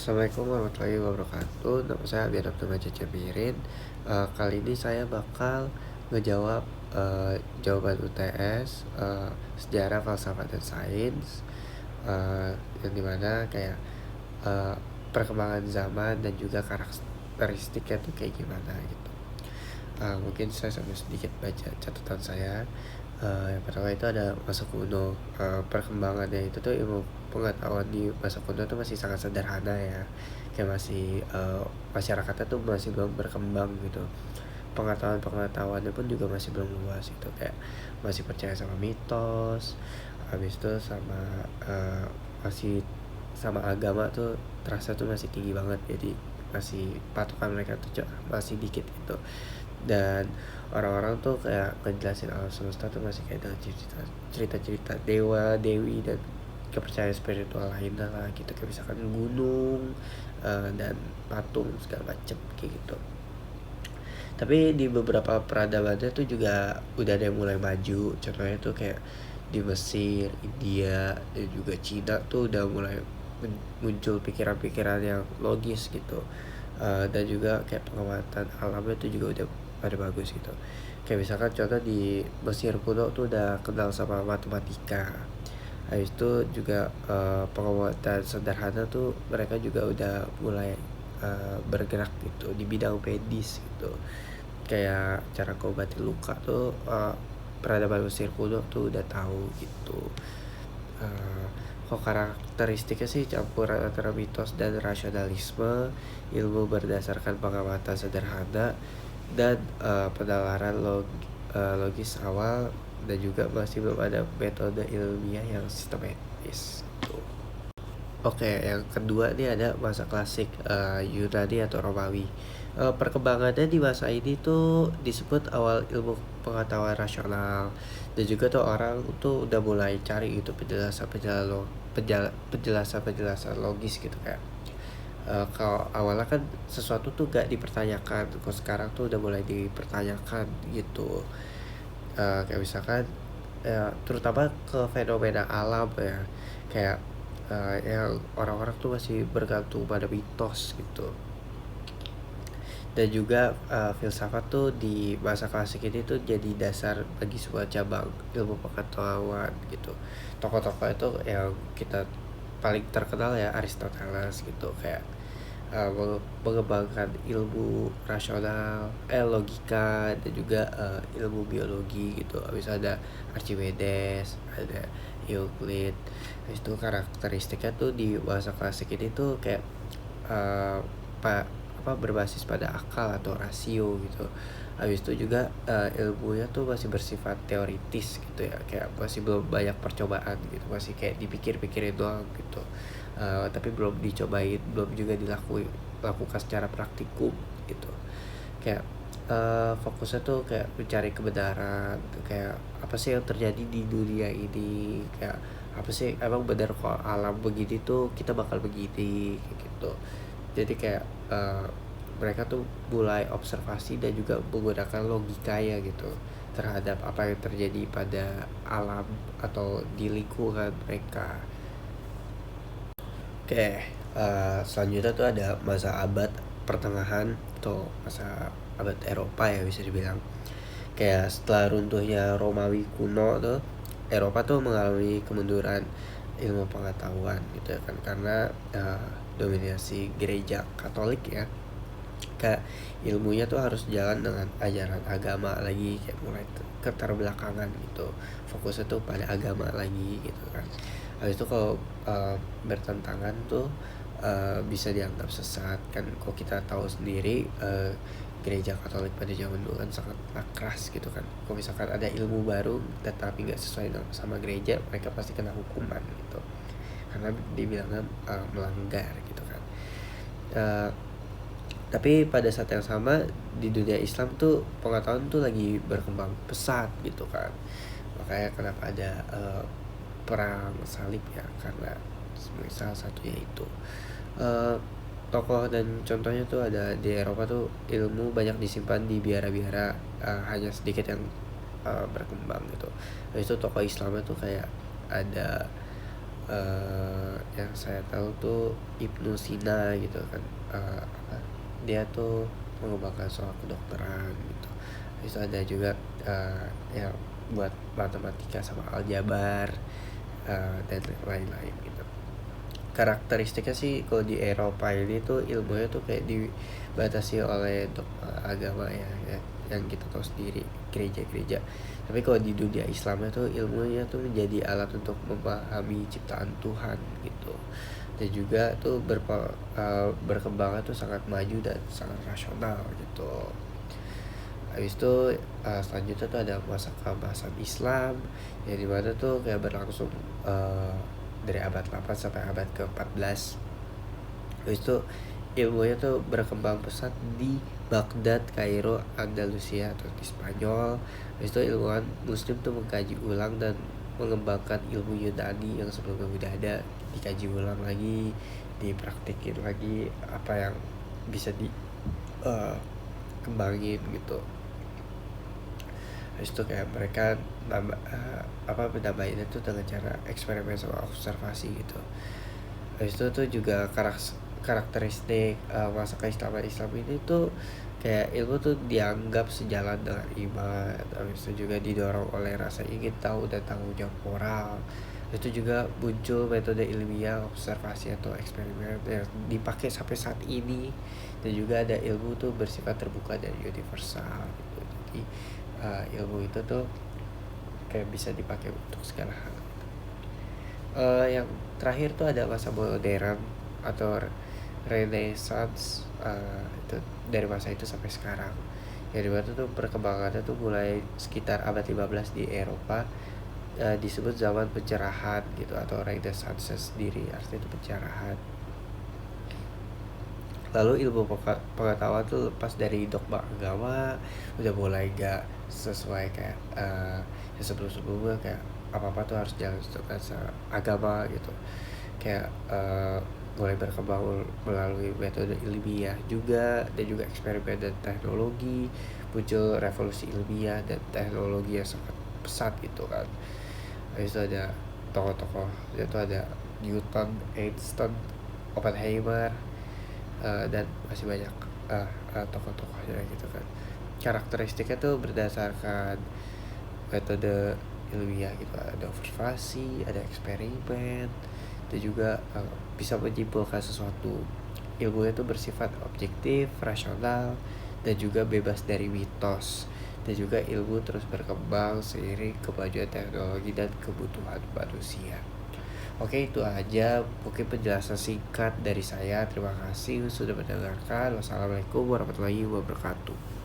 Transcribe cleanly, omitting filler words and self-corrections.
Assalamualaikum warahmatullahi wabarakatuh. Nama saya Abian Abdul Majid Jamirin. Kali ini saya bakal ngejawab jawaban UTS sejarah, falsafah, dan sains, yang dimana kayak eh, perkembangan zaman dan juga karakteristiknya tuh kayak gimana gitu. Mungkin saya sambil sedikit baca catatan saya. Yang pertama itu ada masa kuno. Perkembangannya itu tuh ilmu pengetahuan di masa kuno tuh masih sangat sederhana ya, kayak masih masyarakatnya tuh masih belum berkembang gitu. Pengetahuannya pun juga masih belum luas gitu, kayak masih percaya sama mitos. Habis itu sama masih sama agama tuh terasa tuh masih tinggi banget, jadi masih patokan mereka tuh masih dikit gitu. Dan orang-orang tuh kayak ngejelasin alam semesta tuh masih kayak dengan cerita-cerita dewa dewi dan kepercayaan spiritual lainnya lah gitu, kayak misalkan gunung dan patung segala macem kayak gitu. Tapi di beberapa peradabannya tuh juga udah ada yang mulai maju. Contohnya tuh kayak di Mesir, India, dan juga Cina tuh udah mulai muncul pikiran-pikiran yang logis gitu. Dan juga kayak pengamatan alamnya tuh juga udah pada bagus gitu. Kayak misalkan contoh di Mesir kuno tuh udah kenal sama matematika. Habis itu juga pengamatan sederhana tuh mereka juga udah mulai bergerak gitu di bidang medis gitu, kayak cara ngobati luka tuh peradaban Mesir kuno tuh udah tahu gitu. uh, Kok karakteristiknya sih campuran antara mitos dan rasionalisme, ilmu berdasarkan pengamatan sederhana, dan penalaran logis awal, dan juga masih belum ada metode ilmiah yang sistematis gitu. Oke, yang kedua nih ada masa klasik Yunani atau Romawi. Perkembangannya di masa ini tuh disebut awal ilmu pengetahuan rasional, dan juga tuh orang tuh udah mulai cari gitu penjelasan logis gitu, kayak kalau awalnya kan sesuatu tuh gak dipertanyakan, kok sekarang tuh udah mulai dipertanyakan gitu. Kayak misalkan ya, terutama ke fenomena alam ya, kayak yang orang-orang tuh masih bergantung pada mitos gitu. Dan juga filsafat tuh di masa klasik ini tuh jadi dasar bagi sebuah cabang ilmu pengetahuan gitu. Tokoh-tokoh itu yang kita paling terkenal ya Aristoteles gitu, kayak mengembangkan ilmu rasional, logika, dan juga ilmu biologi gitu. Habis ada Archimedes, ada Euclid. Habis itu karakteristiknya tuh di masa klasik ini tuh kayak uh, pak apa berbasis pada akal atau rasio gitu. Habis itu juga ilmunya tuh masih bersifat teoritis gitu ya, kayak masih belum banyak percobaan gitu, masih kayak dipikir-pikirin doang gitu. Tapi belum dicobain, belum juga dilakukan secara praktikum gitu. Kayak fokusnya tuh kayak mencari kebenaran, kayak apa sih yang terjadi di dunia ini, kayak apa sih emang benar kok alam begini tuh kita bakal begini kayak gitu. Jadi kayak mereka tuh mulai observasi dan juga menggunakan logika ya gitu terhadap apa yang terjadi pada alam atau di lingkungan mereka. Oke, selanjutnya tuh ada masa abad pertengahan atau masa abad Eropa ya bisa dibilang. Kayak setelah runtuhnya Romawi kuno tuh, Eropa tuh mengalami kemunduran ilmu pengetahuan gitu ya kan, karena dominasi gereja Katolik ya. Kayak ilmunya tuh harus jalan dengan ajaran agama lagi, kayak mulai keterbelakangan gitu, fokusnya tuh pada agama lagi gitu kan. Habis itu kalau bertentangan tuh bisa dianggap sesat kan. Kok kita tahu sendiri gereja Katolik pada zaman dulu kan sangat keras gitu kan. Kalau misalkan ada ilmu baru tetapi nggak sesuai sama gereja, mereka pasti kena hukuman gitu, karena dibilangnya melanggar gitu kan. Uh, tapi pada saat yang sama di dunia Islam tuh pengetahuan tuh lagi berkembang pesat gitu kan. Makanya kenapa ada perang salib ya, karena salah satunya itu. uh, Tokoh dan contohnya tuh ada di Eropa tuh ilmu banyak disimpan di biara-biara, hanya sedikit yang berkembang gitu. Habis itu tokoh Islamnya tuh kayak ada yang saya tahu tuh Ibnu Sina gitu kan, dia tuh mengembangkan soal kedokteran gitu. Terus ada juga yang buat matematika sama aljabar, dan lain-lain gitu. Karakteristiknya sih kalau di Eropa ini tuh ilmunya tuh kayak dibatasi oleh agama ya, yang kita tahu sendiri, gereja-gereja. Tapi kalau di dunia Islamnya tuh ilmunya tuh jadi alat untuk memahami ciptaan Tuhan gitu. Dan juga tuh berkembangnya tuh sangat maju dan sangat rasional gitu. Habis itu selanjutnya tuh ada masa keemasan Islam yang dimana tuh kayak berlangsung uh, dari abad 8 sampai abad ke-14. Habis itu ilmunya tuh berkembang pesat di Baghdad, Kairo, Andalusia atau di Spanyol. Habis itu ilmuwan Muslim tuh mengkaji ulang dan mengembangkan ilmu Yunani yang sebelumnya udah ada, dikaji ulang lagi, dipraktikin lagi apa yang bisa di uh, kembangin gitu. Habis itu kayak mereka menambahin itu dengan cara eksperimen sama observasi gitu. Habis itu tuh juga karakteristik masa keislaman Islam ini tuh kayak ilmu tuh dianggap sejalan dengan iman. Habis itu juga didorong oleh rasa ingin tahu dan tanggung jawab moral. Itu juga muncul metode ilmiah, observasi atau eksperimen yang dipakai sampai saat ini. Dan juga ada ilmu tuh bersifat terbuka dan universal gitu. Jadi ilmu itu tuh kayak bisa dipakai untuk segala hal. Yang terakhir tuh ada masa modern atau Renaissance, itu dari masa itu sampai sekarang. Yang dimana tuh perkembangannya tuh mulai sekitar abad 15 di Eropa, disebut zaman pencerahan gitu atau Renaissance sendiri, artinya itu pencerahan. Lalu ilmu pengetahuan tuh lepas dari dogma agama, udah mulai gak sesuai kayak yang sebelum-sebelumnya, kayak apa-apa tuh harus jalan dengan agama gitu. Kayak mulai berkembang melalui metode ilmiah juga, dan juga eksperimen dan teknologi. Muncul revolusi ilmiah dan teknologi yang sangat pesat gitu kan. Habis itu ada tokoh-tokoh, yaitu ada Newton, Einstein, Oppenheimer, dan masih banyak tokoh-tokohnya gitu kan. Karakteristiknya tuh berdasarkan metode ilmiah gitu, ada observasi, ada eksperimen, dan juga bisa menyimpulkan sesuatu. Ilmunya itu bersifat objektif, rasional, dan juga bebas dari mitos. Dan juga ilmu terus berkembang seiring kemajuan teknologi dan kebutuhan manusia. Oke, itu aja mungkin penjelasan singkat dari saya. Terima kasih sudah mendengarkan. Wassalamualaikum warahmatullahi wabarakatuh.